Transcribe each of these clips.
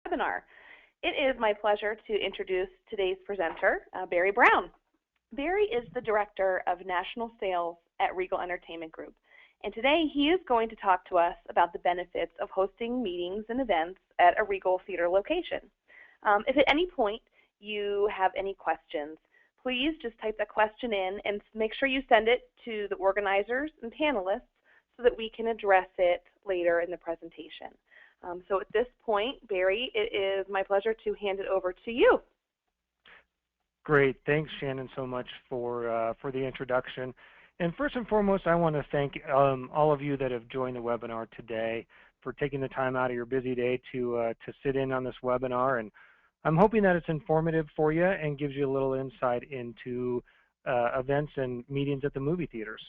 webinar. It is my pleasure to introduce today's presenter, Barry Brown. Barry is the Director of National Sales at Regal Entertainment Group, and today he is going to talk to us about the benefits of hosting meetings and events at a Regal theater location. If at any point you have any questions, please just type that question in and make sure you send it to the organizers and panelists so that we can address it later in the presentation. So at this point, Barry, it is my pleasure to hand it over to you. Great. Thanks, Shannon, so much for the introduction. And first and foremost, I want to thank all of you that have joined the webinar today for taking the time out of your busy day to sit in on this webinar. And I'm hoping that it's informative for you and gives you a little insight into events and meetings at the movie theaters.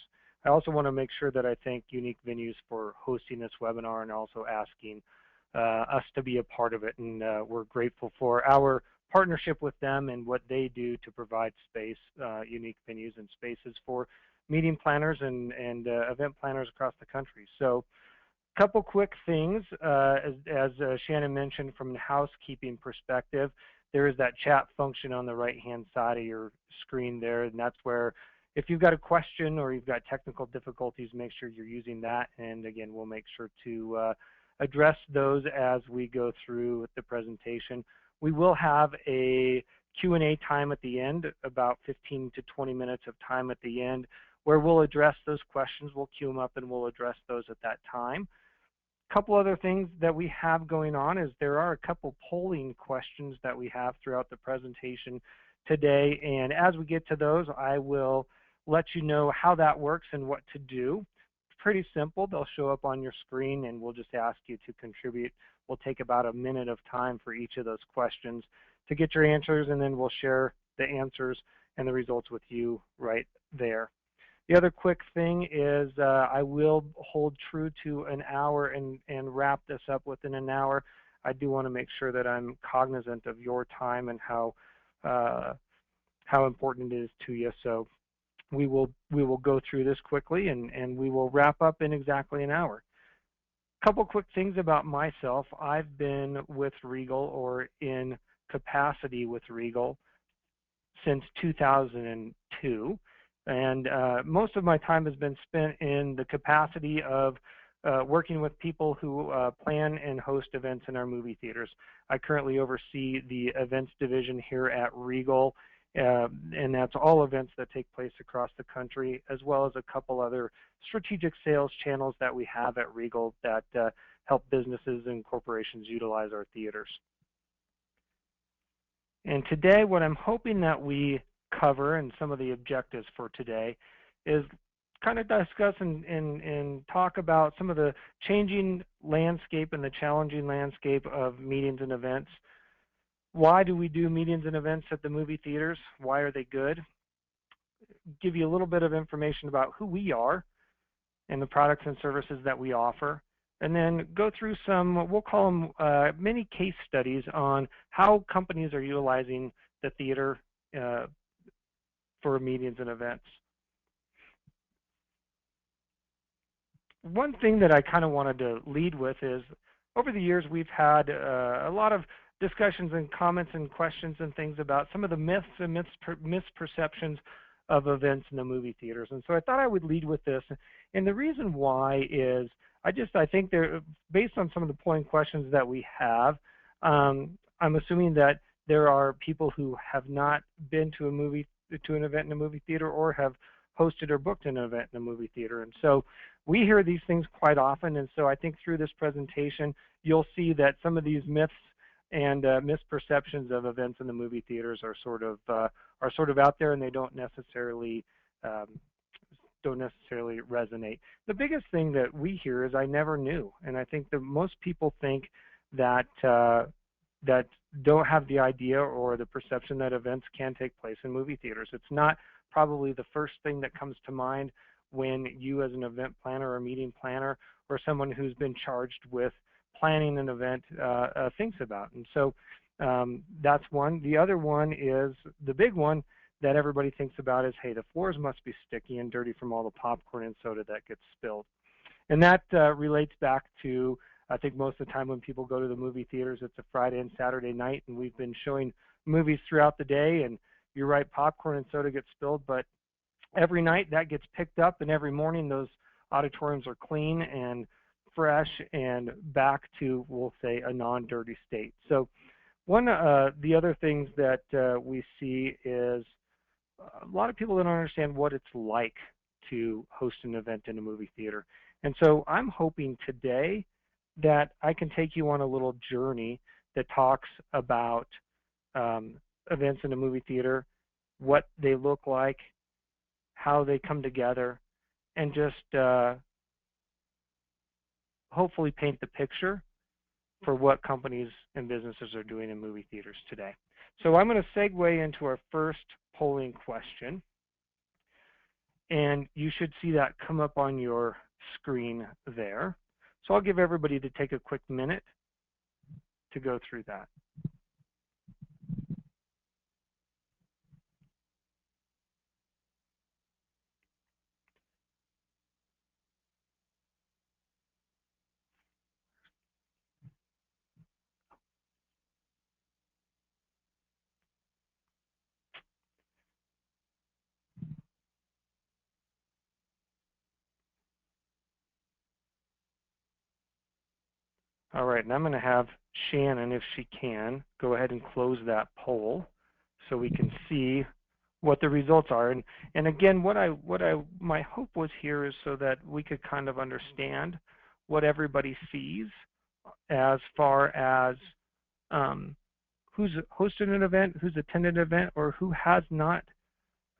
I also want to make sure that I thank Unique Venues for hosting this webinar and also asking us to be a part of it. And we're grateful for our partnership with them and what they do to provide space, unique venues and spaces for meeting planners and event planners across the country. So a couple quick things, as Shannon mentioned, from a housekeeping perspective, there is that chat function on the right-hand side of your screen there, and that's where if you've got a question or you've got technical difficulties, make sure you're using that. And again, we'll make sure to address those as we go through the presentation. We will have a Q&A time at the end, about 15 to 20 minutes of time at the end, where we'll address those questions. We'll queue them up and we'll address those at that time. A couple other things that we have going on is there are a couple polling questions that we have throughout the presentation today. And as we get to those, I will let you know how that works and what to do. It's pretty simple. They'll show up on your screen and we'll just ask you to contribute. We'll take about a minute of time for each of those questions to get your answers, and then we'll share the answers and the results with you right there. The other quick thing is I will hold true to an hour and wrap this up within an hour. I do want to make sure that I'm cognizant of your time and how important it is to you. So we will go through this quickly and we will wrap up in exactly an hour. Couple quick things about myself. I've been with Regal, or in capacity with Regal, since 2002. And most of my time has been spent in the capacity of working with people who plan and host events in our movie theaters. I currently oversee the events division here at Regal, and that's all events that take place across the country, as well as a couple other strategic sales channels that we have at Regal that help businesses and corporations utilize our theaters. And today, what I'm hoping that we cover, and some of the objectives for today, is kind of discuss and talk about some of the changing landscape and the challenging landscape of meetings and events. Why do we do meetings and events at the movie theaters? Why are they good? Give you a little bit of information about who we are and the products and services that we offer, and then go through some, we'll call them mini case studies on how companies are utilizing the theater for meetings and events. One thing that I kind of wanted to lead with is, over the years we've had a lot of discussions and comments and questions and things about some of the myths and misperceptions of events in the movie theaters. And so I thought I would lead with this. And the reason why is I think based on some of the polling questions that we have, I'm assuming that there are people who have not been to an event in a movie theater or have hosted or booked an event in a movie theater. And so we hear these things quite often. And so I think through this presentation, you'll see that some of these myths and misperceptions of events in the movie theaters are sort of out there, and they don't necessarily resonate. The biggest thing that we hear is, "I never knew," and I think that most people think that that don't have the idea or the perception that events can take place in movie theaters. It's not probably the first thing that comes to mind when you, as an event planner or meeting planner or someone who's been charged with planning an event, thinks about. And so that's one. The other one is, the big one that everybody thinks about is, hey, the floors must be sticky and dirty from all the popcorn and soda that gets spilled. And that relates back to I think most of the time when people go to the movie theaters, it's a Friday and Saturday night, and we've been showing movies throughout the day, and you're right, popcorn and soda get spilled, but every night that gets picked up, and every morning those auditoriums are clean and fresh and back to, we'll say, a non-dirty state. So one the other things that we see is a lot of people don't understand what it's like to host an event in a movie theater. And so I'm hoping today that I can take you on a little journey that talks about events in a movie theater, what they look like, how they come together, and just hopefully paint the picture for what companies and businesses are doing in movie theaters today. So I'm going to segue into our first polling question, and you should see that come up on your screen there. So I'll give everybody to take a quick minute to go through that. All right, and I'm going to have Shannon, if she can, go ahead and close that poll so we can see what the results are. And again, my hope was here is so that we could kind of understand what everybody sees as far as who's hosted an event, who's attended an event, or who has not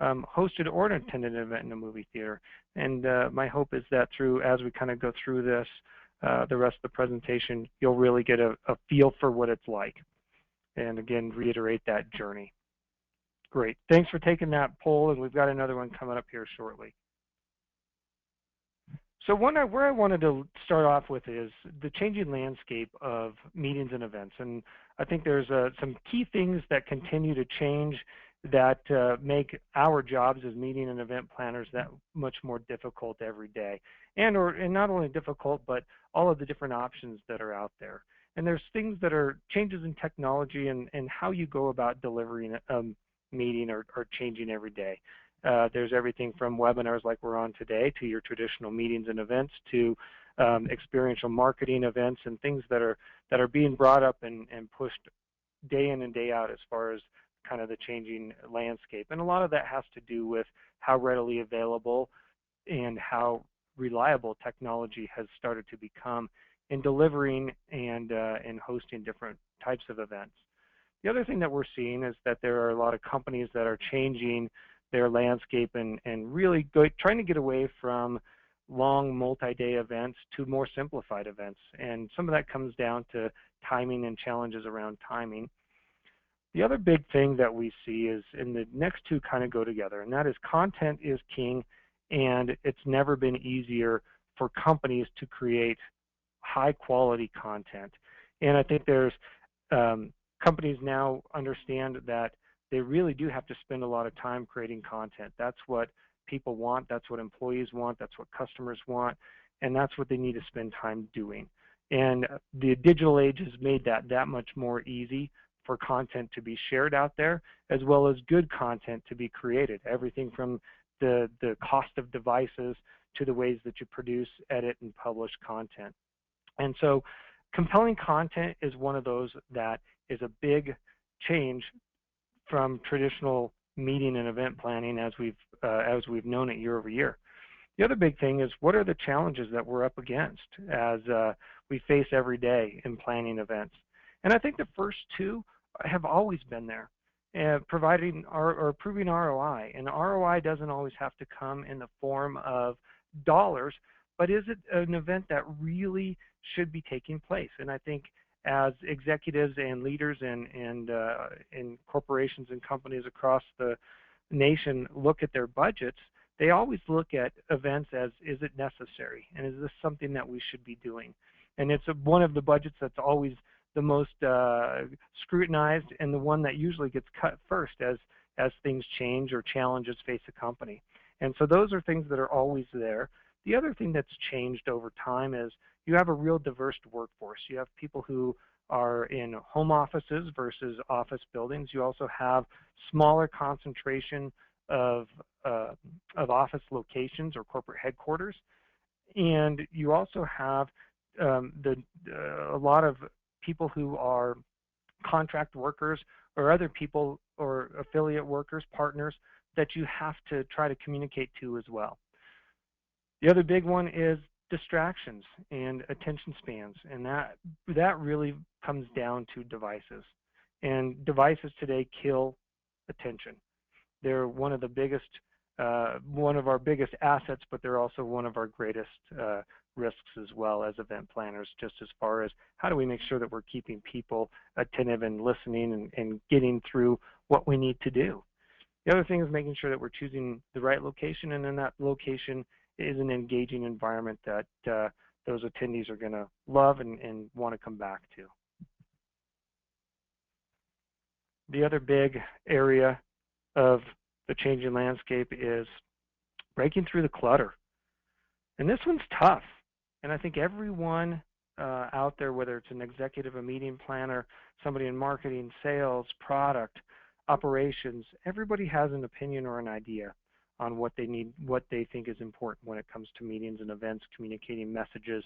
hosted or attended an event in a movie theater. And my hope is that as we kind of go through this, the rest of the presentation, you'll really get a feel for what it's like. And again, reiterate that journey. Great. Thanks for taking that poll, and we've got another one coming up here shortly. So where I wanted to start off with is the changing landscape of meetings and events. And I think there's some key things that continue to change that make our jobs as meeting and event planners that much more difficult every day. And not only difficult, but all of the different options that are out there. And there's things that are changes in technology and how you go about delivering a meeting are changing every day. There's everything from webinars like we're on today to your traditional meetings and events to experiential marketing events and things that are being brought up and pushed day in and day out as far as kind of the changing landscape. And a lot of that has to do with how readily available and how reliable technology has started to become in delivering and hosting different types of events. The other thing that we're seeing is that there are a lot of companies that are changing their landscape and really trying to get away from long multi-day events to more simplified events. And some of that comes down to timing and challenges around timing. The other big thing that we see is, and the next two kind of go together, and that is content is king, and it's never been easier for companies to create high quality content. And I think there's companies now understand that they really do have to spend a lot of time creating content. That's what people want, that's what employees want, that's what customers want, and that's what they need to spend time doing. And the digital age has made that much more easy for content to be shared out there, as well as good content to be created. Everything from the cost of devices to the ways that you produce, edit, and publish content. And so compelling content is one of those that is a big change from traditional meeting and event planning as we've known it year over year. The other big thing is, what are the challenges that we're up against as we face every day in planning events? And I think the first two have always been there, providing or proving ROI. And ROI doesn't always have to come in the form of dollars, but is it an event that really should be taking place? And I think as executives and leaders in corporations and companies across the nation look at their budgets, they always look at events as, is it necessary? And is this something that we should be doing? And it's one of the budgets that's always the most scrutinized and the one that usually gets cut first as things change or challenges face a company. And so those are things that are always there. The other thing that's changed over time is you have a real diverse workforce. You have people who are in home offices versus office buildings. You also have smaller concentration of, uh, of office locations or corporate headquarters. And you also have a lot of people who are contract workers or other people or affiliate workers, partners that you have to try to communicate to as well. The other big one is distractions and attention spans, and that really comes down to devices. And devices today kill attention. They're one of our biggest assets, but they're also one of our greatest risks as well as event planners, just as far as how do we make sure that we're keeping people attentive and listening and getting through what we need to do. The other thing is making sure that we're choosing the right location, and then that location is an engaging environment that those attendees are going to love and want to come back to. The other big area of the changing landscape is breaking through the clutter. And this one's tough. And I think everyone out there, whether it's an executive, a meeting planner, somebody in marketing, sales, product, operations, everybody has an opinion or an idea on what they need, what they think is important when it comes to meetings and events, communicating messages,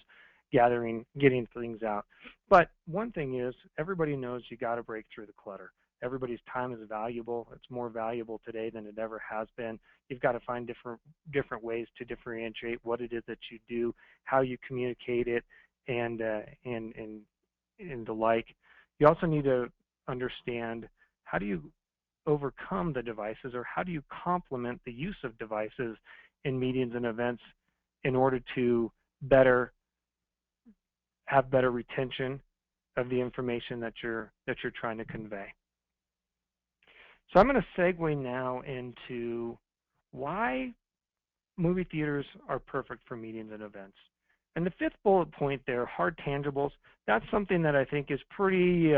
getting things out. But one thing is, everybody knows you got to break through the clutter. Everybody's time is valuable. It's more valuable today than it ever has been. You've got to find different ways to differentiate what it is that you do, how you communicate it, and the like. You also need to understand, how do you overcome the devices, or how do you complement the use of devices in meetings and events in order to have better retention of the information that you're trying to convey. So I'm going to segue now into why movie theaters are perfect for meetings and events. And the fifth bullet point there, hard tangibles, that's something that I think is pretty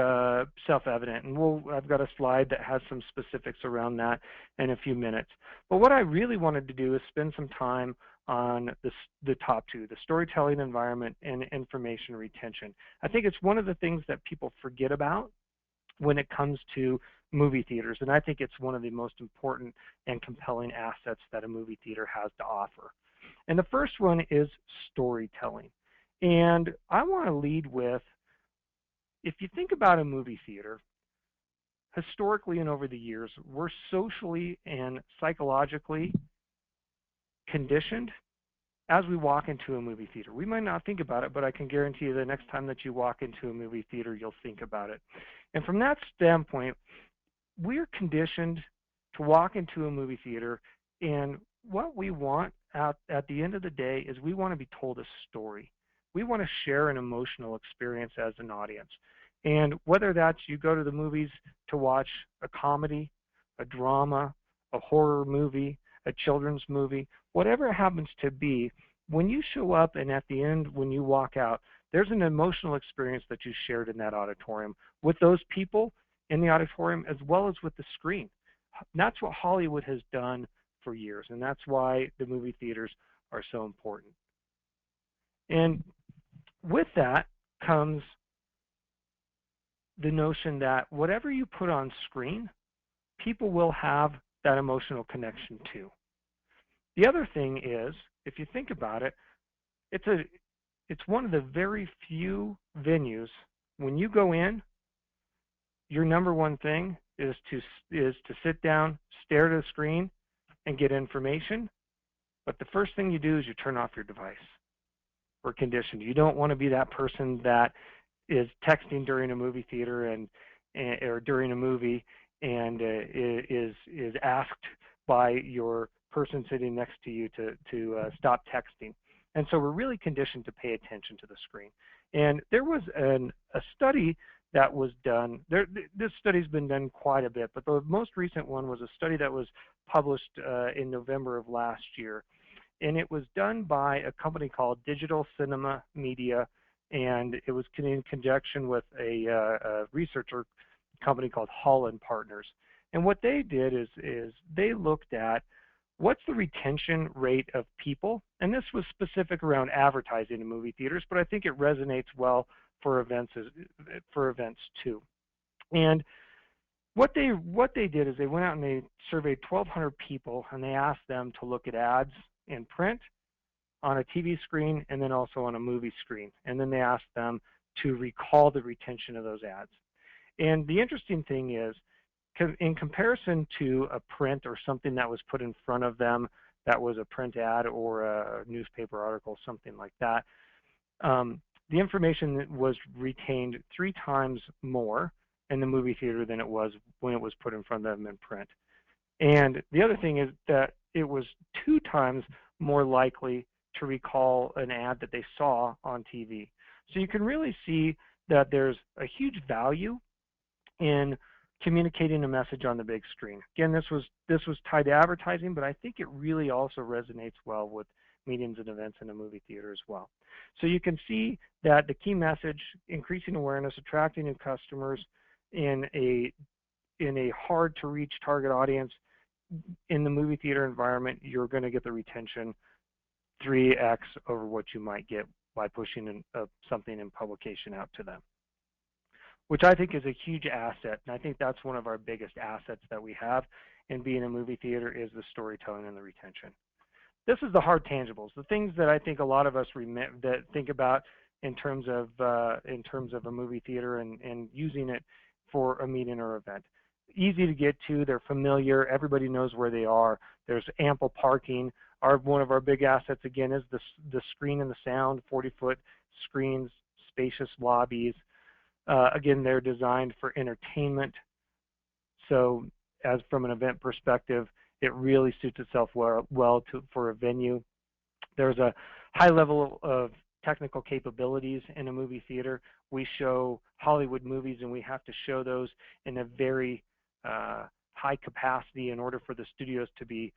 self-evident. And I've got a slide that has some specifics around that in a few minutes. But what I really wanted to do is spend some time on the top two, the storytelling environment and information retention. I think it's one of the things that people forget about when it comes to movie theaters, and I think it's one of the most important and compelling assets that a movie theater has to offer. And the first one is storytelling. And I want to lead with, if you think about a movie theater, historically and over the years, we're socially and psychologically conditioned as we walk into a movie theater. We might not think about it, but I can guarantee you the next time that you walk into a movie theater, you'll think about it. And from that standpoint, we're conditioned to walk into a movie theater, and what we want at the end of the day is we want to be told a story. We want to share an emotional experience as an audience. And whether that's you go to the movies to watch a comedy, a drama, a horror movie, a children's movie, whatever it happens to be, when you show up and at the end when you walk out, there's an emotional experience that you shared in that auditorium with those people in the auditorium as well as with the screen. That's what Hollywood has done for years, and that's why the movie theaters are so important. And with that comes the notion that whatever you put on screen, people will have that emotional connection to. The other thing is, if you think about it, it's one of the very few venues, when you go in, your number one thing is to sit down, stare at a screen, and get information. But the first thing you do is you turn off your device. We're conditioned. You don't want to be that person that is texting during a movie theater or during a movie and is asked by your person sitting next to you to stop texting. And so we're really conditioned to pay attention to the screen. And there was a study that was done. This study's been done quite a bit, but the most recent one was a study that was published in November of last year. And it was done by a company called Digital Cinema Media, and it was in conjunction with a researcher company called Hall & Partners. And what they did is they looked at what's the retention rate of people? And this was specific around advertising in movie theaters, but I think it resonates well for events too. And what they did is they went out and they surveyed 1,200 people, and they asked them to look at ads in print, on a TV screen, and then also on a movie screen. And then they asked them to recall the retention of those ads. And the interesting thing is, in comparison to a print or something that was put in front of them that was a print ad or a newspaper article, something like that, the information that was retained 3 times more in the movie theater than it was when it was put in front of them in print. And the other thing is that it was 2 times more likely to recall an ad that they saw on TV. So you can really see that there's a huge value in communicating a message on the big screen. Again, this was tied to advertising, but I think it really also resonates well with meetings and events in a movie theater as well. So you can see that the key message, increasing awareness, attracting new customers in a hard to reach target audience. In the movie theater environment, you're going to get the retention 3x over what you might get by pushing something in publication out to them, which I think is a huge asset. And I think that's one of our biggest assets that we have in being a movie theater is the storytelling and the retention. This is the hard tangibles, the things that I think a lot of us that think about in terms of a movie theater and using it for a meeting or event. Easy to get to, they're familiar, everybody knows where they are, there's ample parking. One of our big assets again is the screen and the sound, 40-foot screens, spacious lobbies. Again, they're designed for entertainment, so as from an event perspective, it really suits itself well for a venue. There's a high level of technical capabilities in a movie theater. We show Hollywood movies, and we have to show those in a very high capacity in order for the studios to be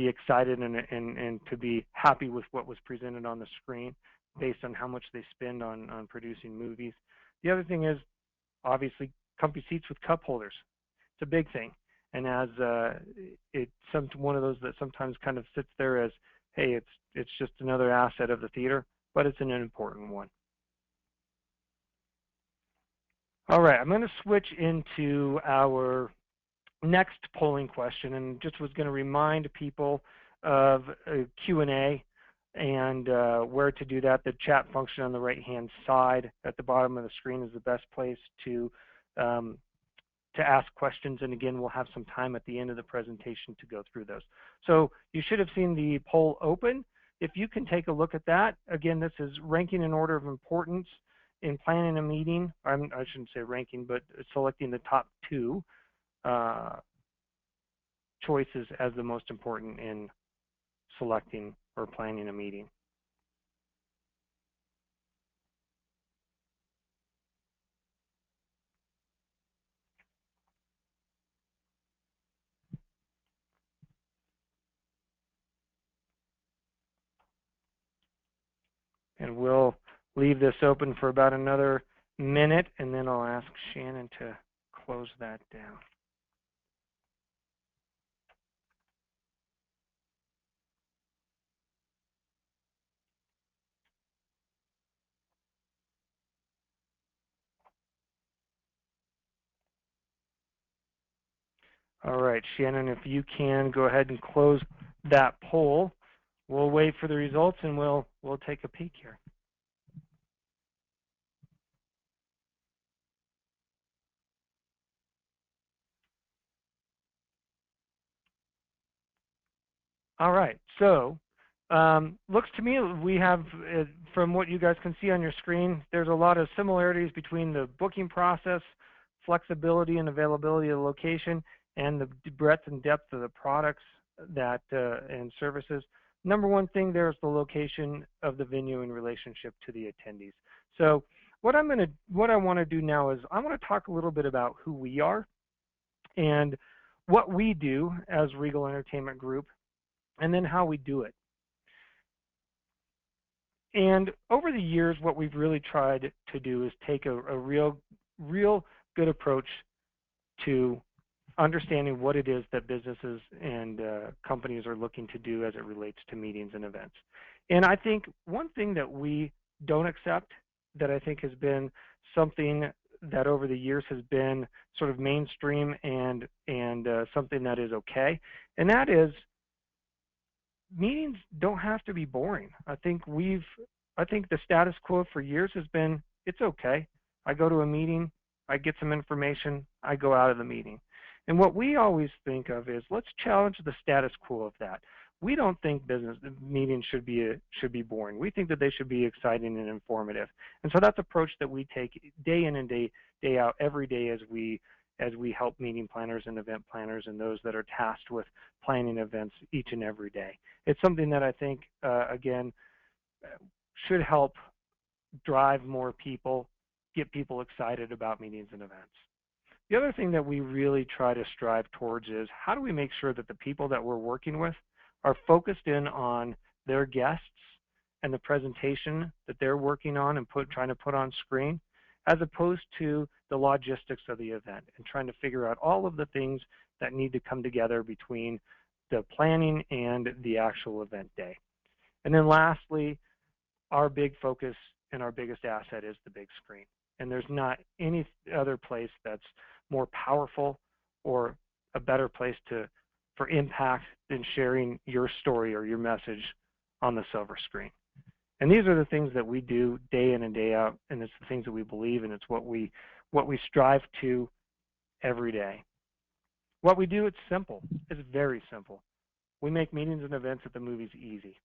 excited and to be happy with what was presented on the screen based on how much they spend on producing movies. The other thing is, obviously, comfy seats with cup holders. It's a big thing. And as it's one of those that sometimes kind of sits there as, hey, it's just another asset of the theater, but it's an important one. All right, I'm going to switch into our next polling question, and just was going to remind people of a Q&A and where to do that. The chat function on the right-hand side at the bottom of the screen is the best place to ask questions, and again, we'll have some time at the end of the presentation to go through those. So you should have seen the poll open. If you can take a look at that, again, this is ranking in order of importance in planning a meeting. I shouldn't say ranking, but selecting the top 2 choices as the most important in selecting or planning a meeting. And we'll leave this open for about another minute, and then I'll ask Shannon to close that down. All right, Shannon, if you can go ahead and close that poll. We'll wait for the results, and we'll take a peek here. All right, so looks to me we have, from what you guys can see on your screen, there's a lot of similarities between the booking process, flexibility and availability of the location, and the breadth and depth of the products that and services. Number one thing there is the location of the venue in relationship to the attendees. So what I want to do now is I want to talk a little bit about who we are and what we do as Regal Entertainment Group, and then how we do it. And over the years, what we've really tried to do is take a real good approach to understanding what it is that businesses and companies are looking to do as it relates to meetings and events. And I think one thing that we don't accept, that I think has been something that over the years has been sort of mainstream and something that is okay, and that is meetings don't have to be boring. I think the status quo for years has been, it's okay. I go to a meeting, I get some information, I go out of the meeting. And what we always think of is, let's challenge the status quo of that. We don't think business meetings should be boring. We think that they should be exciting and informative. And so that's the approach that we take day in and day out, every day, as we help meeting planners and event planners and those that are tasked with planning events each and every day. It's something that I think, again, should help drive more people, get people excited about meetings and events. The other thing that we really try to strive towards is, how do we make sure that the people that we're working with are focused in on their guests and the presentation that they're working on and trying to put on screen, as opposed to the logistics of the event and trying to figure out all of the things that need to come together between the planning and the actual event day. And then lastly, our big focus and our biggest asset is the big screen. And there's not any other place that's more powerful or a better place for impact than sharing your story or your message on the silver screen. And these are the things that we do day in and day out, and it's the things that we believe, and it's what we strive to every day. What we do, it's simple. It's very simple. We make meetings and events at the movies easy.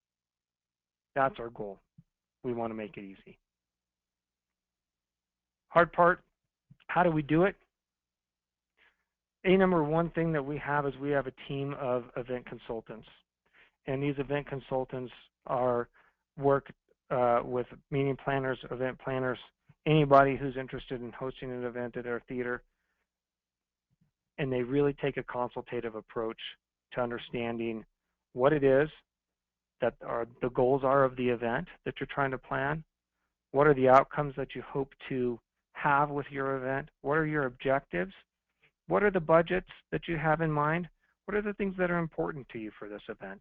That's our goal. We want to make it easy. Hard part, how do we do it? Number one thing that we have is we have a team of event consultants. And these event consultants work with meeting planners, event planners, anybody who's interested in hosting an event at our theater. And they really take a consultative approach to understanding what it is that the goals are of the event that you're trying to plan. What are the outcomes that you hope to have with your event? What are your objectives? What are the budgets that you have in mind? What are the things that are important to you for this event?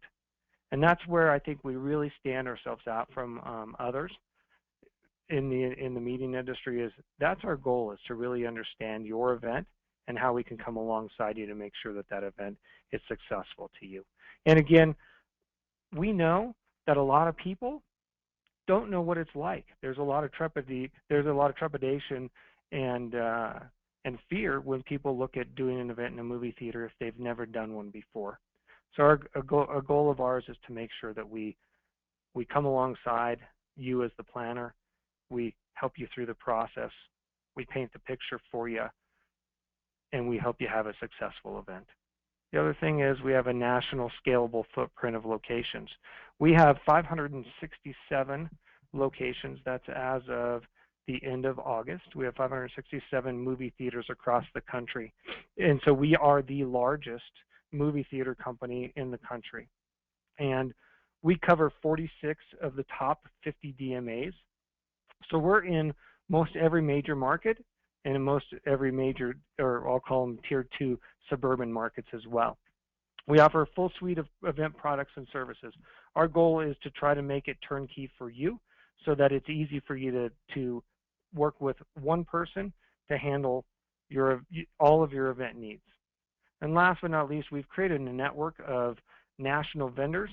And that's where I think we really stand ourselves out from others in the meeting industry. Is that's our goal, is to really understand your event and how we can come alongside you to make sure that that event is successful to you. And again, we know that a lot of people don't know what it's like. There's a lot of trepidation and fear when people look at doing an event in a movie theater if they've never done one before. So a goal of ours is to make sure that we come alongside you as the planner. We help you through the process. We paint the picture for you, and we help you have a successful event. The other thing is we have a national scalable footprint of locations. We have 567 locations. That's as of the end of August. We have 567 movie theaters across the country. And so we are the largest movie theater company in the country. And we cover 46 of the top 50 DMAs. So we're in most every major market and in most every major, or I'll call them tier 2 suburban markets as well. We offer a full suite of event products and services. Our goal is to try to make it turnkey for you so that it's easy for you to work with one person to handle all of your event needs. And last but not least, we've created a network of national vendors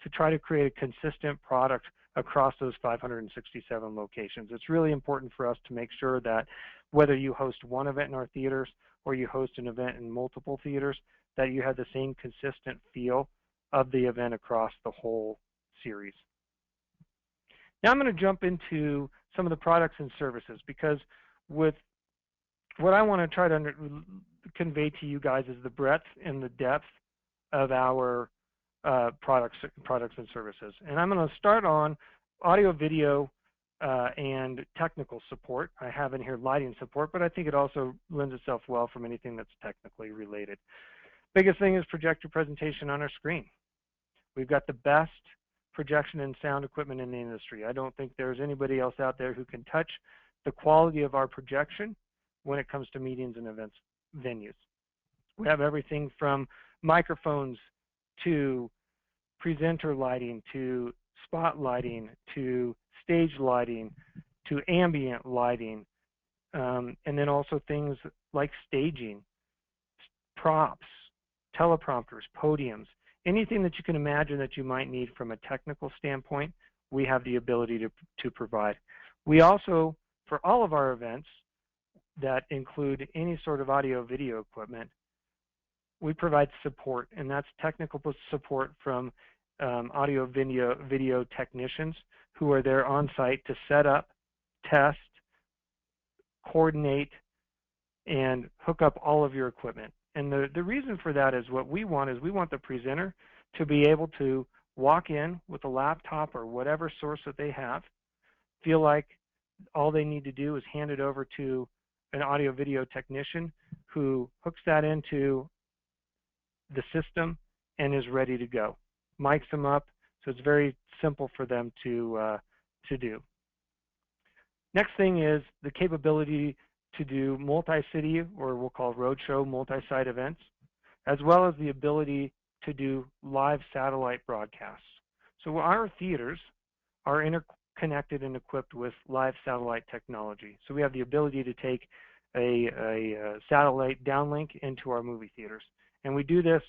to try to create a consistent product across those 567 locations. It's really important for us to make sure that whether you host one event in our theaters or you host an event in multiple theaters, that you have the same consistent feel of the event across the whole series. Now I'm going to jump into some of the products and services, because with what I want to try to convey to you guys is the breadth and the depth of our products and services. And I'm going to start on audio, video, and technical support. I have in here lighting support, but I think it also lends itself well from anything that's technically related. Biggest thing is projector presentation on our screen. We've got the best projection and sound equipment in the industry. I don't think there's anybody else out there who can touch the quality of our projection when it comes to meetings and events venues. We have everything from microphones to presenter lighting to spot lighting to stage lighting to ambient lighting, and then also things like staging, props, teleprompters, podiums, anything that you can imagine that you might need from a technical standpoint, we have the ability to provide. We also, for all of our events that include any sort of audio video equipment, we provide support, and that's technical support from audio video technicians who are there on site to set up, test, coordinate, and hook up all of your equipment. And the reason for that is what we want is we want the presenter to be able to walk in with a laptop or whatever source that they have, feel like all they need to do is hand it over to an audio video technician who hooks that into the system and is ready to go. Mics them up, so it's very simple for them to do. Next thing is the capability to do multi-city, or we'll call roadshow multi-site events, as well as the ability to do live satellite broadcasts. So our theaters are interconnected and equipped with live satellite technology. So we have the ability to take a satellite downlink into our movie theaters. And we do this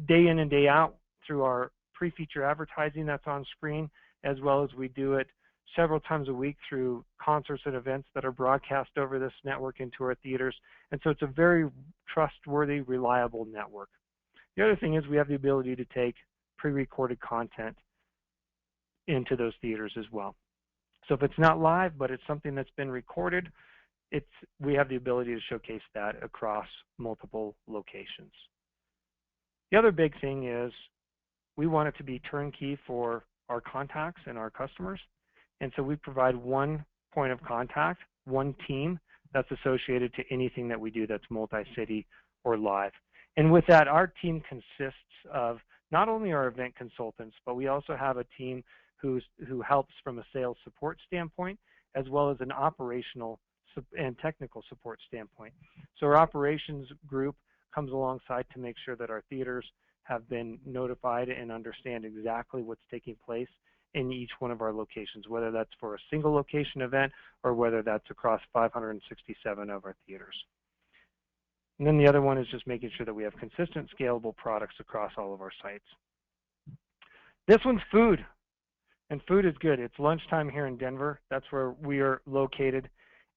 day in and day out through our pre-feature advertising that's on screen, as well as we do it several times a week through concerts and events that are broadcast over this network into our theaters. And so it's a very trustworthy, reliable network. The other thing is we have the ability to take pre-recorded content into those theaters as well. So if it's not live, but it's something that's been recorded, we have the ability to showcase that across multiple locations. The other big thing is we want it to be turnkey for our contacts and our customers. And so we provide one point of contact, one team that's associated to anything that we do that's multi-city or live. And with that, our team consists of not only our event consultants, but we also have a team who helps from a sales support standpoint, as well as an operational and technical support standpoint. So our operations group comes alongside to make sure that our theaters have been notified and understand exactly what's taking place in each one of our locations, whether that's for a single location event or whether that's across 567 of our theaters. And then the other one is just making sure that we have consistent, scalable products across all of our sites. This one's food, and food is good. It's lunchtime here in Denver. That's where we are located,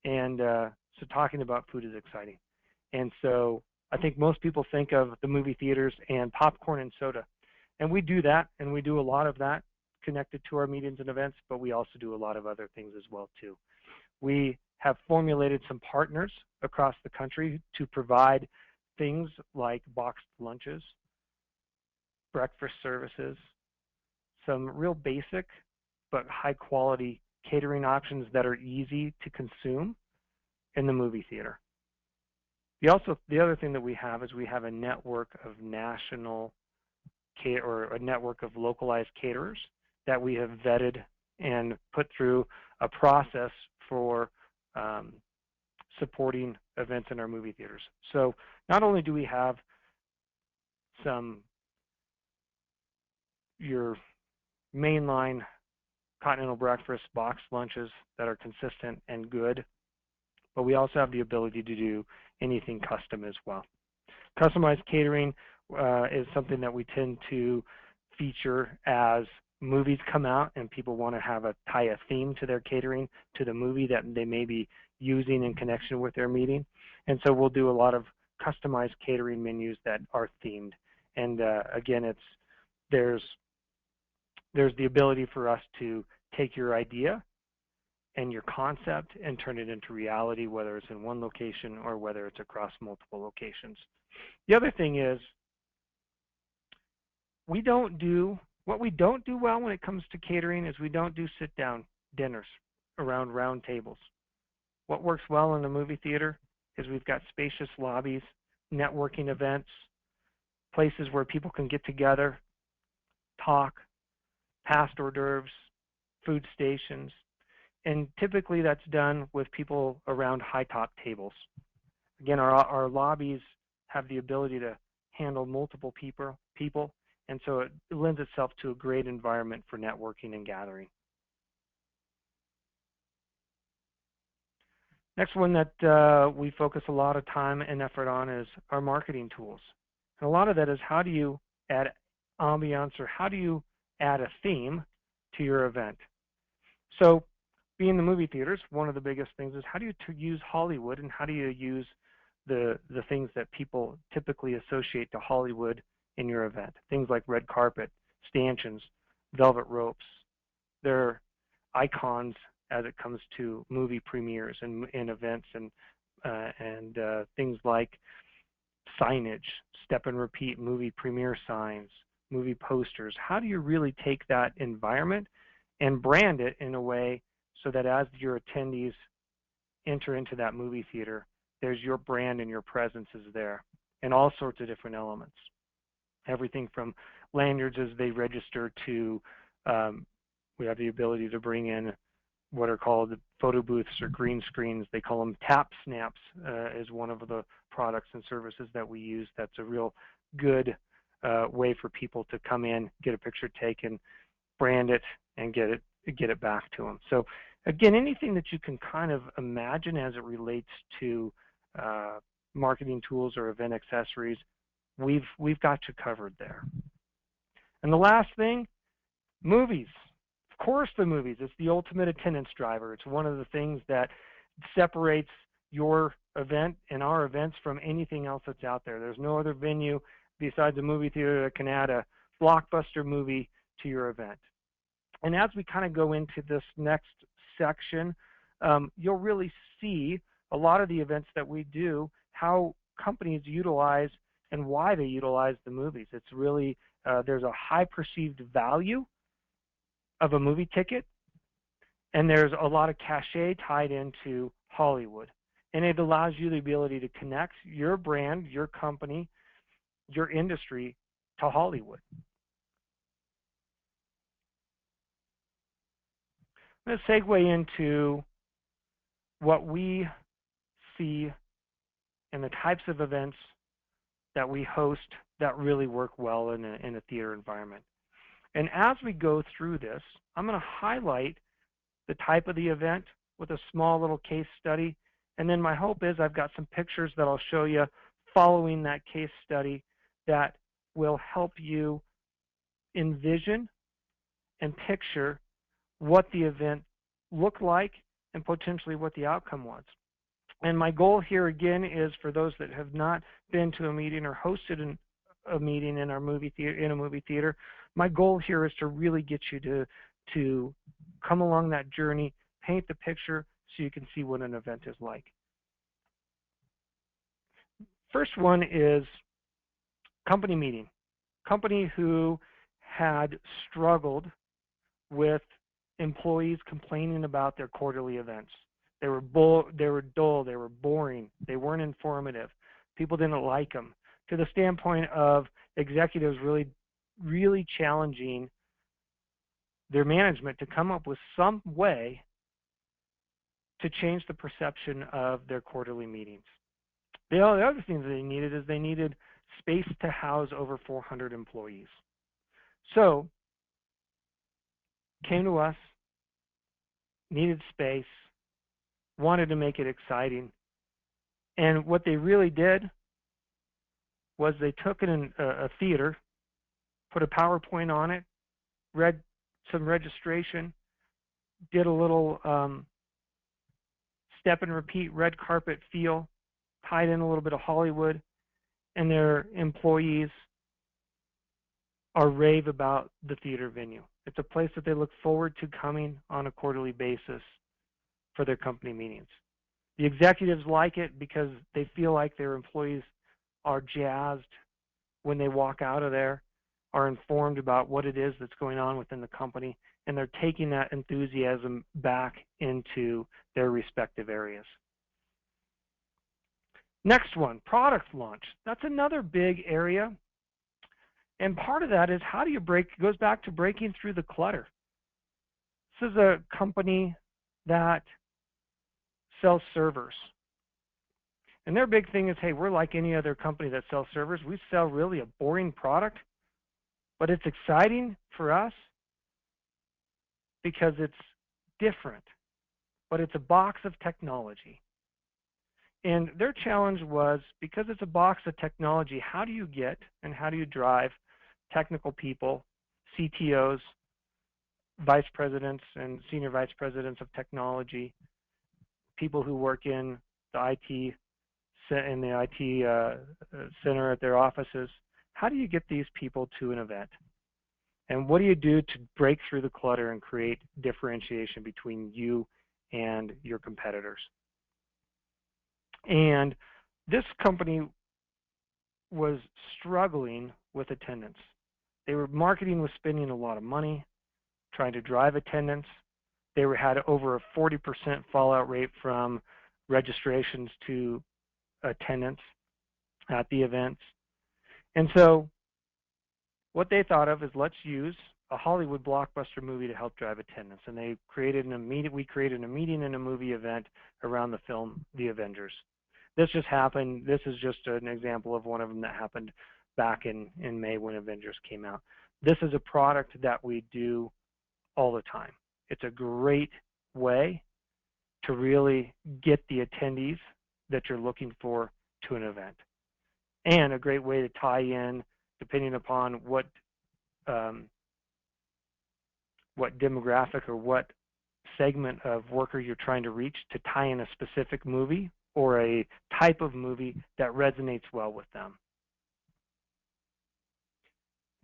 and so talking about food is exciting. And so I think most people think of the movie theaters and popcorn and soda, and we do that, and we do a lot of that connected to our meetings and events, but we also do a lot of other things as well too. We have formulated some partners across the country to provide things like boxed lunches, breakfast services, some real basic but high quality catering options that are easy to consume in the movie theater. The other thing that we have is we have a network of national or a network of localized caterers that we have vetted and put through a process for supporting events in our movie theaters. So not only do we have your mainline continental breakfast box lunches that are consistent and good, but we also have the ability to do anything custom as well. Customized catering is something that we tend to feature as movies come out and people want to tie a theme to their catering to the movie that they may be using in connection with their meeting. And so we'll do a lot of customized catering menus that are themed. And again, there's the ability for us to take your idea and your concept and turn it into reality, whether it's in one location or whether it's across multiple locations. The other thing is what we don't do well when it comes to catering is we don't do sit-down dinners around round tables. What works well in the movie theater is we've got spacious lobbies, networking events, places where people can get together, talk, pass hors d'oeuvres, food stations, and typically that's done with people around high top tables. Again, our lobbies have the ability to handle multiple people, and so it lends itself to a great environment for networking and gathering. Next one that we focus a lot of time and effort on is our marketing tools. And a lot of that is how do you add ambiance, or how do you add a theme to your event? So being the movie theaters, one of the biggest things is how do you use Hollywood, and how do you use the things that people typically associate to Hollywood in your event? Things like red carpet, stanchions, velvet ropes. They're icons as it comes to movie premieres and events, and things like signage, step and repeat movie premiere signs, movie posters. How do you really take that environment and brand it in a way so that as your attendees enter into that movie theater, there's your brand and your presence is there, and all sorts of different elements. Everything from lanyards as they register to we have the ability to bring in what are called photo booths or green screens. They call them tap snaps is one of the products and services that we use. That's a real good way for people to come in, get a picture taken, brand it, and get it back to them. So again, anything that you can kind of imagine as it relates to marketing tools or event accessories, we've got you covered there. And the last thing, movies. Of course, the movies. It's the ultimate attendance driver. It's one of the things that separates your event and our events from anything else that's out there. There's no other venue besides a movie theater that can add a blockbuster movie to your event. And as we kind of go into this next section, you'll really see a lot of the events that we do, how companies utilize and why they utilize the movies. It's really, there's a high perceived value of a movie ticket, and there's a lot of cachet tied into Hollywood. And it allows you the ability to connect your brand, your company, your industry to Hollywood. I'm going to segue into what we see and the types of events that we host that really work well in a theater environment. And as we go through this, I'm going to highlight the type of the event with a small little case study. And then my hope is I've got some pictures that I'll show you following that case study that will help you envision and picture what the event looked like and potentially what the outcome was. And my goal here again is for those that have not been to a meeting or hosted a meeting in our movie theater, my goal here is to really get you to come along that journey, paint the picture so you can see what an event is like. First one is company meeting. Company who had struggled with employees complaining about their quarterly events. They were dull, they were boring, they weren't informative. People didn't like them. To the standpoint of executives really challenging their management to come up with some way to change the perception of their quarterly meetings. The other things they needed is they needed space to house over 400 employees. So came to us, needed space, wanted to make it exciting. And what they really did was they took a theater, put a PowerPoint on it, read some registration, did a little step and repeat red carpet feel, tied in a little bit of Hollywood, and their employees are rave about the theater venue. It's a place that they look forward to coming on a quarterly basis for their company meetings. The executives like it because they feel like their employees are jazzed when they walk out of there, are informed about what it is that's going on within the company, and they're taking that enthusiasm back into their respective areas. Next one, product launch. That's another big area. And part of that is how do you goes back to breaking through the clutter. This is a company that sells servers. And their big thing is, hey, we're like any other company that sells servers. We sell really a boring product, but it's exciting for us because it's different, but it's a box of technology. And their challenge was, because it's a box of technology, how do you get and how do you drive technical people, CTOs, vice presidents and senior vice presidents of technology, people who work in the IT center at their offices. How do you get these people to an event? And what do you do to break through the clutter and create differentiation between you and your competitors? And this company was struggling with attendance. Marketing was spending a lot of money trying to drive attendance. They had over a 40% fallout rate from registrations to attendance at the events. And so what they thought of is, let's use a Hollywood blockbuster movie to help drive attendance. And we created a meeting and a movie event around the film The Avengers. This just happened. This is just an example of one of them that happened back in May when Avengers came out. This is a product that we do all the time. It's a great way to really get the attendees that you're looking for to an event, and a great way to tie in, depending upon what demographic or what segment of worker you're trying to reach, to tie in a specific movie or a type of movie that resonates well with them.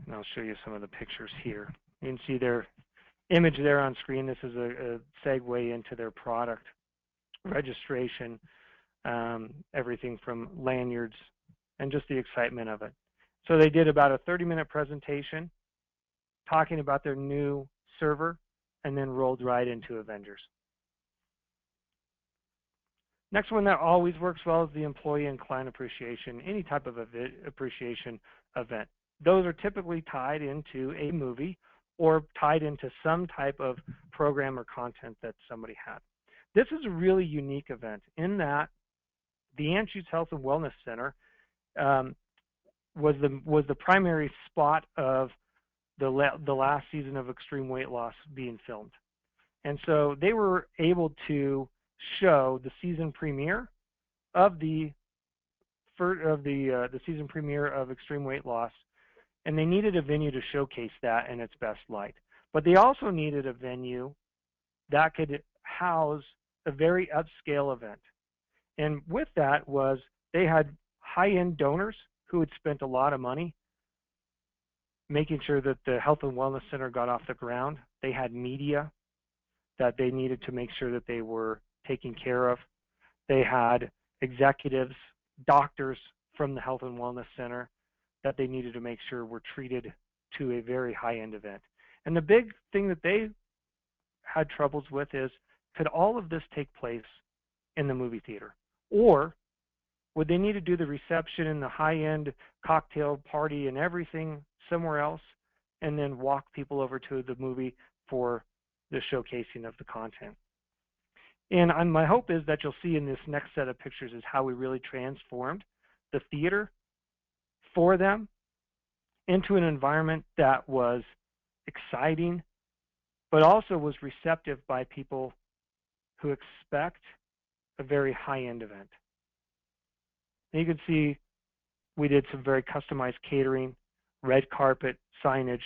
And I'll show you some of the pictures here. You can see their image there on screen. This is a segue into their product registration, everything from lanyards and just the excitement of it. So they did about a 30-minute presentation talking about their new server and then rolled right into Avengers. Next one that always works well is the employee and client appreciation, any type of appreciation event. Those are typically tied into a movie or tied into some type of program or content that somebody had. This is a really unique event in that the Anschutz Health and Wellness Center was the primary spot of the last season of Extreme Weight Loss being filmed. And so they were able to show the season premiere of the season premiere of Extreme Weight Loss, and they needed a venue to showcase that in its best light. But they also needed a venue that could house a very upscale event. And with that was, they had high-end donors who had spent a lot of money making sure that the Health and Wellness Center got off the ground. They had media that they needed to make sure that they were taken care of. They had executives, doctors from the Health and Wellness Center that they needed to make sure were treated to a very high-end event. And the big thing that they had troubles with is, could all of this take place in the movie theater? Or would they need to do the reception and the high-end cocktail party and everything somewhere else, and then walk people over to the movie for the showcasing of the content? And my hope is that you'll see in this next set of pictures is how we really transformed the theater for them into an environment that was exciting, but also was receptive by people who expect a very high-end event. And you can see we did some very customized catering, red carpet, signage,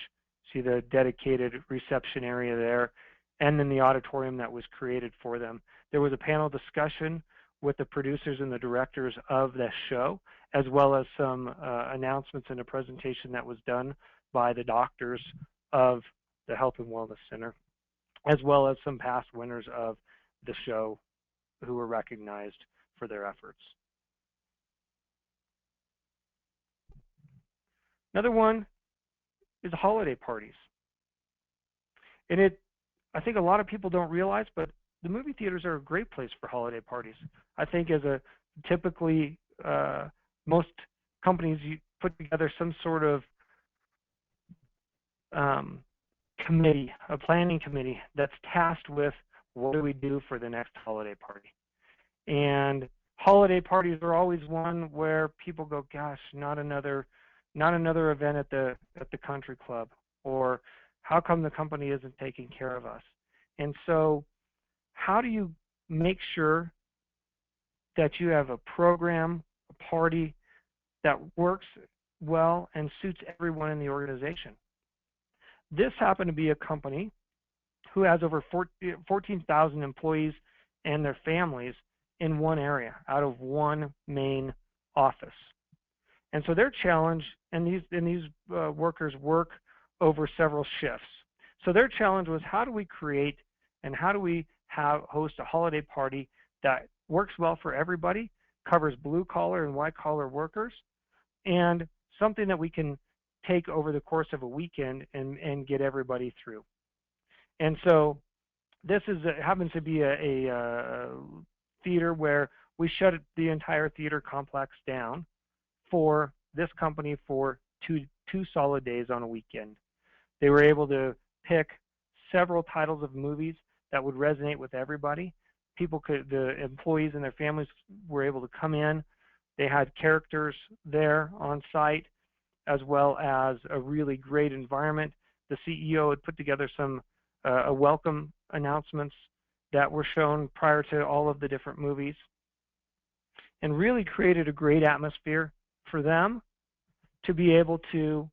see the dedicated reception area there, and then the auditorium that was created for them. There was a panel discussion with the producers and the directors of the show, as well as some announcements and a presentation that was done by the doctors of the Health and Wellness Center, as well as some past winners of the show who were recognized for their efforts. Another one is holiday parties. And I think a lot of people don't realize, but the movie theaters are a great place for holiday parties. I think typically most companies put together some sort of committee, a planning committee that's tasked with, what do we do for the next holiday party? And Holiday parties are always one where people go, gosh, not another event at the country club, or how come the company isn't taking care of us? And so how do you make sure that you have a program, a party that works well and suits everyone in the organization? This happened to be a company who has over 14,000 employees and their families in one area out of one main office. And so their challenge, and these workers work over several shifts. So their challenge was, how do we create and how do we host a holiday party that works well for everybody, covers blue collar and white collar workers, and something that we can take over the course of a weekend and get everybody through. And so this happens to be a theater where we shut the entire theater complex down for this company for two solid days on a weekend. They were able to pick several titles of movies that would resonate with everybody. The employees and their families were able to come in. They had characters there on site, as well as a really great environment. The CEO had put together some welcome announcements that were shown prior to all of the different movies, and really created a great atmosphere for them to be able to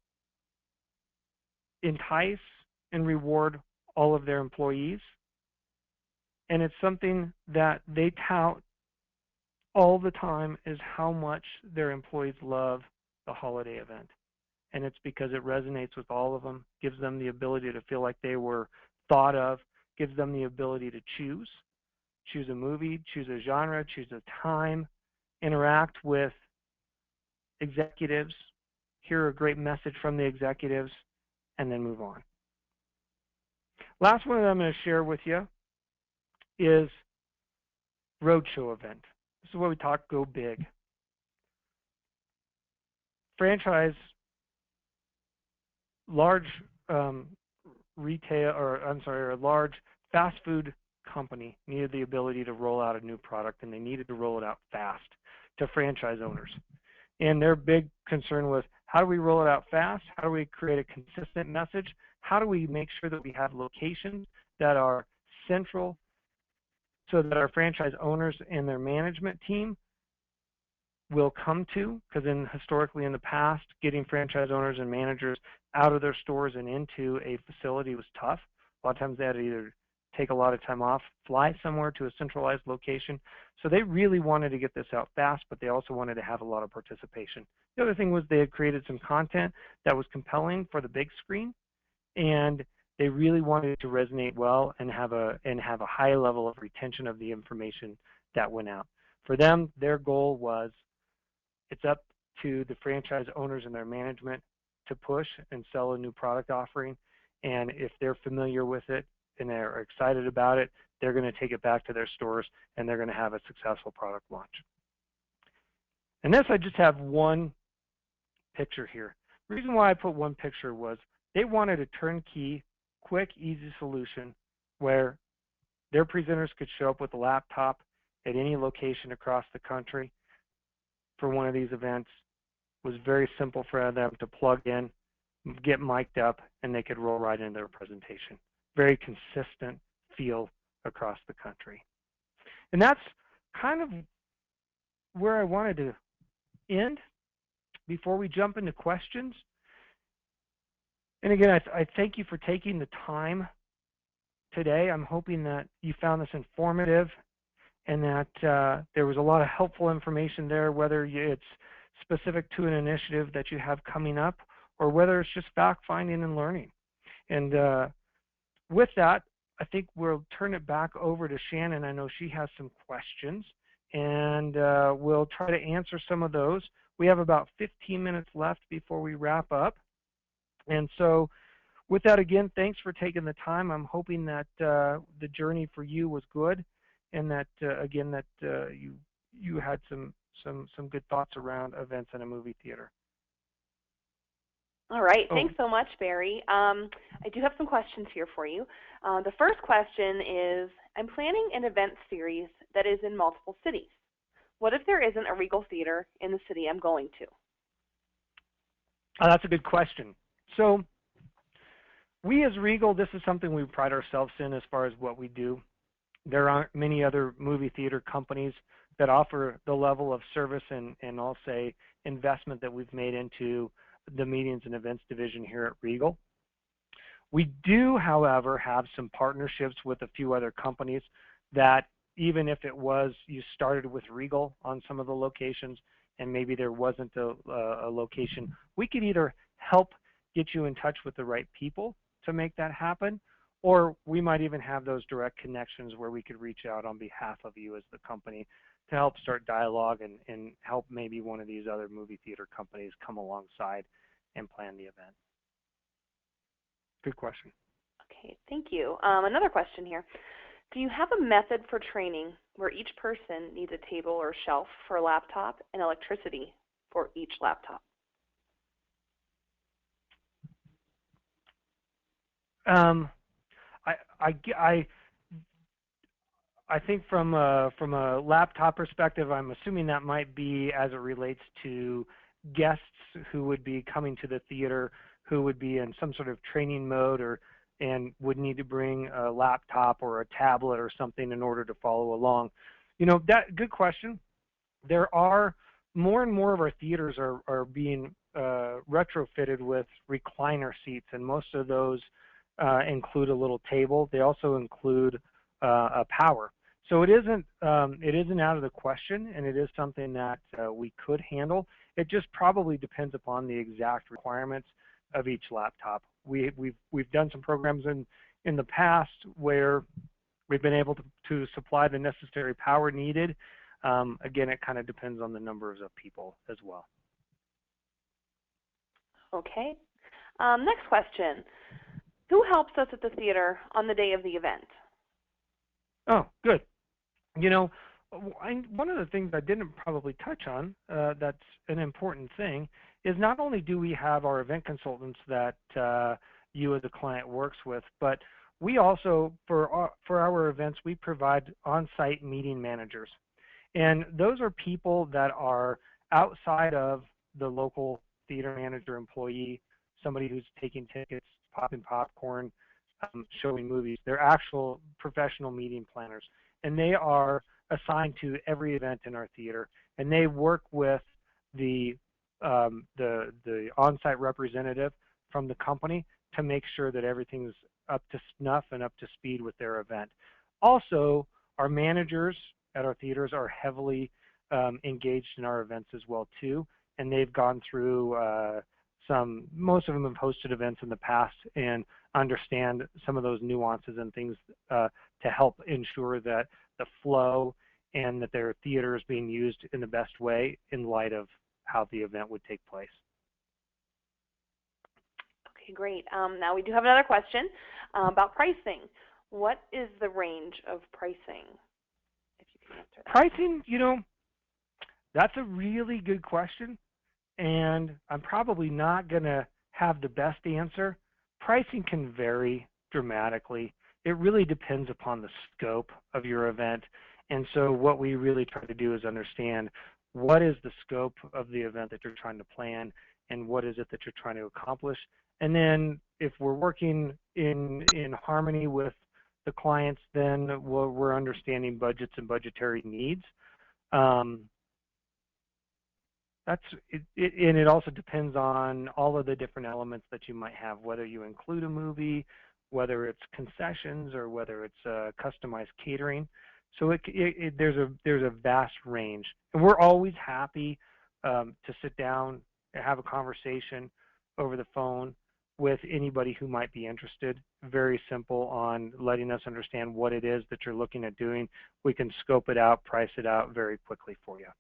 entice and reward all of their employees. And it's something that they tout all the time, is how much their employees love the holiday event. And it's because it resonates with all of them, gives them the ability to feel like they were thought of, gives them the ability to choose a movie, choose a genre, choose a time, interact with executives, hear a great message from the executives, and then move on. Last one that I'm going to share with you is roadshow event. This is where we talk go big. Franchise, large a large fast food company needed the ability to roll out a new product, and they needed to roll it out fast to franchise owners. And their big concern was, how do we roll it out fast? How do we create a consistent message? How do we make sure that we have locations that are central so that our franchise owners and their management team will come to? Because historically in the past, getting franchise owners and managers out of their stores and into a facility was tough. A lot of times they had to either take a lot of time off, fly somewhere to a centralized location. So they really wanted to get this out fast, but they also wanted to have a lot of participation. The other thing was they had created some content that was compelling for the big screen, and they really wanted it to resonate well and have a high level of retention of the information that went out. For them, their goal was, it's up to the franchise owners and their management to push and sell a new product offering. And if they're familiar with it and they're excited about it, they're going to take it back to their stores and they're going to have a successful product launch. And this, I just have one picture here. The reason why I put one picture was they wanted a turnkey, quick, easy solution where their presenters could show up with a laptop at any location across the country for one of these events. It was very simple for them to plug in, get mic'd up, and they could roll right into their presentation. Very consistent feel across the country. And that's kind of where I wanted to end before we jump into questions. And again, I thank you for taking the time today. I'm hoping that you found this informative and that there was a lot of helpful information there, whether it's specific to an initiative that you have coming up or whether it's just fact-finding and learning. And with that, I think we'll turn it back over to Shannon. I know she has some questions, and we'll try to answer some of those. We have about 15 minutes left before we wrap up. And so with that, again, thanks for taking the time. I'm hoping that the journey for you was good, and that, again, that you had some good thoughts around events in a movie theater. All right. Thanks so much, Barry. I do have some questions here for you. The first question is, I'm planning an event series that is in multiple cities. what if there isn't a Regal Theater in the city I'm going to? That's a good question. So we as Regal, this is something we pride ourselves in as far as what we do. There aren't many other movie theater companies that offer the level of service and I'll say investment that we've made into the meetings and events division here at Regal. We do, however, have some partnerships with a few other companies that even if it was you started with Regal on some of the locations and maybe there wasn't a location, we could either help get you in touch with the right people to make that happen, or we might even have those direct connections where we could reach out on behalf of you as the company to help start dialogue and help maybe one of these other movie theater companies come alongside and plan the event. Good question. Okay, thank you. Another question here. Do you have a method for training where each person needs a table or shelf for a laptop and electricity for each laptop? I think from a laptop perspective, I'm assuming that might be as it relates to guests who would be coming to the theater, who would be in some sort of training mode and would need to bring a laptop or a tablet or something in order to follow along. You know, that good question. There are more and more of our theaters are being retrofitted with recliner seats, and most of those include a little table. They also include a power. So it isn't out of the question, and it is something that we could handle. It just probably depends upon the exact requirements of each laptop. We've done some programs in the past where we've been able to supply the necessary power needed. Again, it kind of depends on the numbers of people as well. Okay. Next question. Who helps us at the theater on the day of the event? Oh, good. You know, one of the things I didn't probably touch on that's an important thing is not only do we have our event consultants that you as a client works with, but we also, for our events, we provide on-site meeting managers. And those are people that are outside of the local theater manager employee, somebody who's taking tickets, popping popcorn, showing movies. They're actual professional meeting planners, and they are assigned to every event in our theater, and they work with the on-site representative from the company to make sure that everything's up to snuff and up to speed with their event. Also, our managers at our theaters are heavily engaged in our events as well too, and they've gone through most of them have hosted events in the past and understand some of those nuances and things to help ensure that the flow and that their theater is being used in the best way in light of how the event would take place. Okay, great. Now we do have another question about pricing. What is the range of pricing? If you can answer that. Pricing, you know, that's a really good question, and I'm probably not going to have the best answer. Pricing can vary dramatically. It really depends upon the scope of your event. And so what we really try to do is understand what is the scope of the event that you're trying to plan and what is it that you're trying to accomplish. And then if we're working in harmony with the clients, then we're understanding budgets and budgetary needs. And it also depends on all of the different elements that you might have, whether you include a movie, whether it's concessions, or whether it's customized catering. So there's a vast range, and we're always happy to sit down and have a conversation over the phone with anybody who might be interested. Very simple on letting us understand what it is that you're looking at doing. We can scope it out, price it out very quickly for you.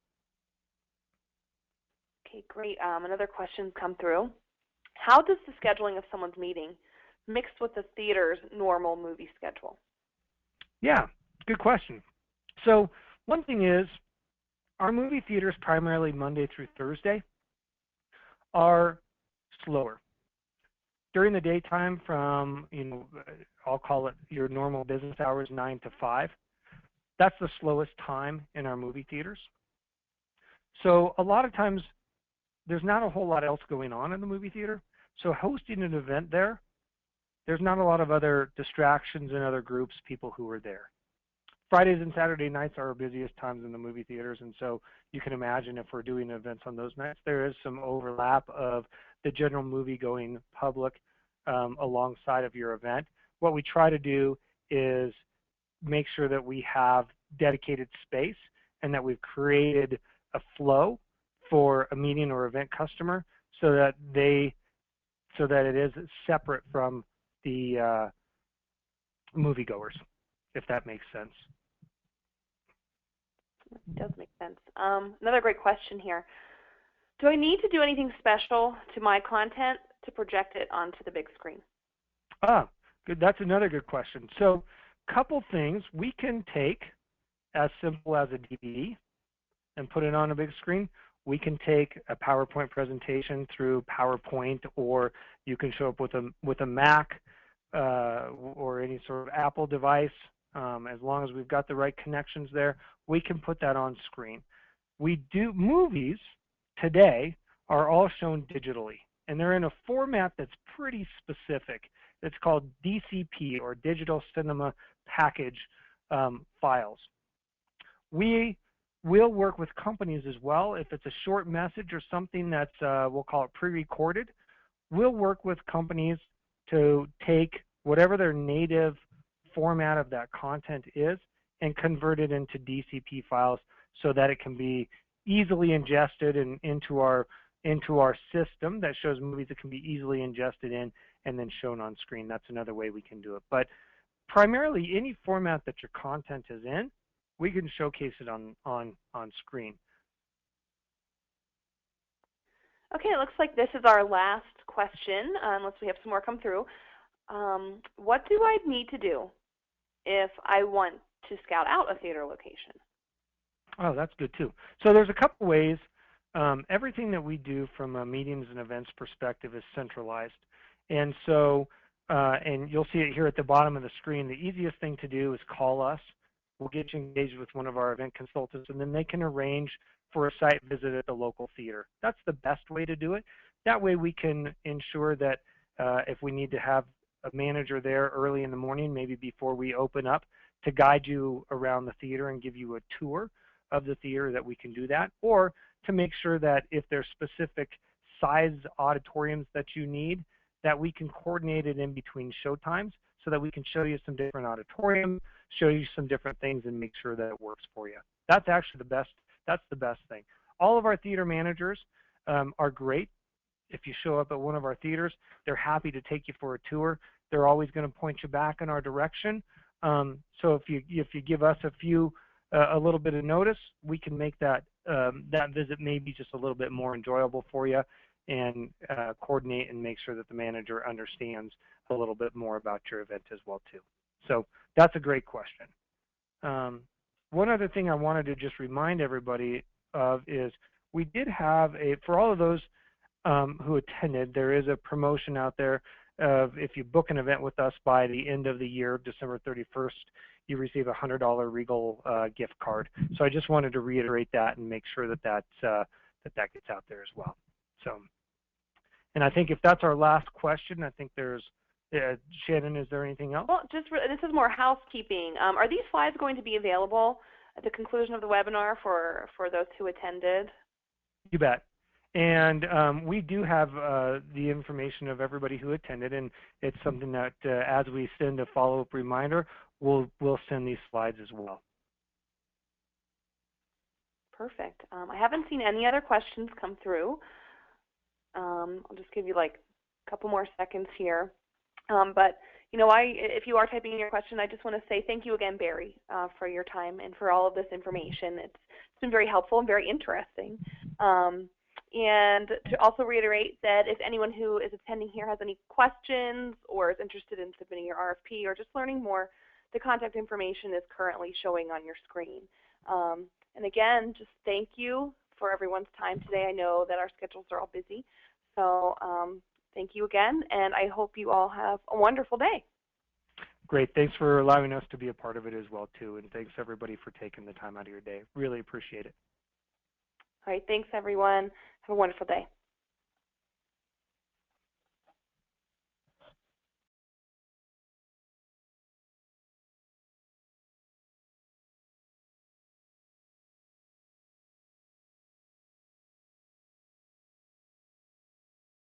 Okay, great. Another question's come through. How does the scheduling of someone's meeting mix with the theater's normal movie schedule? Yeah, good question. So one thing is, our movie theaters, primarily Monday through Thursday, are slower. During the daytime from, I'll call it your normal business hours, 9 to 5, that's the slowest time in our movie theaters. So a lot of times there's not a whole lot else going on in the movie theater. So hosting an event there, there's not a lot of other distractions and other groups, people who are there. Fridays and Saturday nights are our busiest times in the movie theaters, and so you can imagine if we're doing events on those nights, there is some overlap of the general movie-going public alongside of your event. What we try to do is make sure that we have dedicated space and that we've created a flow for a meeting or event customer so that it is separate from the moviegoers, if that makes sense. It does make sense. Another great question here. Do I need to do anything special to my content to project it onto the big screen? Good. That's another good question. So, couple things. We can take as simple as a DVD and put it on a big screen. We can take a PowerPoint presentation through PowerPoint, or you can show up with a Mac or any sort of Apple device. As long as we've got the right connections there, we can put that on screen. Movies today are all shown digitally, and they're in a format that's pretty specific. It's called DCP, or Digital Cinema Package files. We will work with companies as well. If it's a short message or something that's, we'll call it pre-recorded, we'll work with companies to take whatever their native format of that content is and convert it into DCP files so that it can be easily ingested into our system that shows movies that can be easily ingested in and then shown on screen. That's another way we can do it. But primarily, any format that your content is in, we can showcase it on screen. Okay, it looks like this is our last question, unless we have some more come through. What do I need to do if I want to scout out a theater location? Oh, that's good too. So there's a couple ways. Everything that we do from a meetings and events perspective is centralized. And so, and you'll see it here at the bottom of the screen, the easiest thing to do is call us. We'll get you engaged with one of our event consultants, and then they can arrange for a site visit at the local theater. That's the best way to do it. That way we can ensure that if we need to have a manager there early in the morning, maybe before we open up, to guide you around the theater and give you a tour of the theater, that we can do that. Or to make sure that if there's specific size auditoriums that you need, that we can coordinate it in between show times so that we can show you some different auditoriums, show you some different things, and make sure that it works for you. That's actually the best. That's the best thing. All of our theater managers are great. If you show up at one of our theaters, they're happy to take you for a tour. They're always going to point you back in our direction. So if you give us a little bit of notice, we can make that visit maybe just a little bit more enjoyable for you, and coordinate and make sure that the manager understands a little bit more about your event as well too. So that's a great question. One other thing I wanted to just remind everybody of is we did have for all of those who attended, there is a promotion out there of if you book an event with us by the end of the year, December 31st, you receive a $100 Regal gift card. So I just wanted to reiterate that and make sure that that gets out there as well. So, and I think if that's our last question, I think there's, Shannon, is there anything else? Well, this is more housekeeping. Are these slides going to be available at the conclusion of the webinar for those who attended? You bet. And we do have the information of everybody who attended, and it's something that as we send a follow-up reminder, we'll send these slides as well. Perfect. I haven't seen any other questions come through. I'll just give you like a couple more seconds here. But you know, if you are typing in your question, I just want to say thank you again, Barry, for your time and for all of this information. It's been very helpful and very interesting. And to also reiterate that if anyone who is attending here has any questions or is interested in submitting your RFP or just learning more, the contact information is currently showing on your screen. And again, just thank you for everyone's time today. I know that our schedules are all busy. So thank you again, and I hope you all have a wonderful day. Great. Thanks for allowing us to be a part of it as well, too. And thanks, everybody, for taking the time out of your day. Really appreciate it. All right, thanks everyone. Have a wonderful day.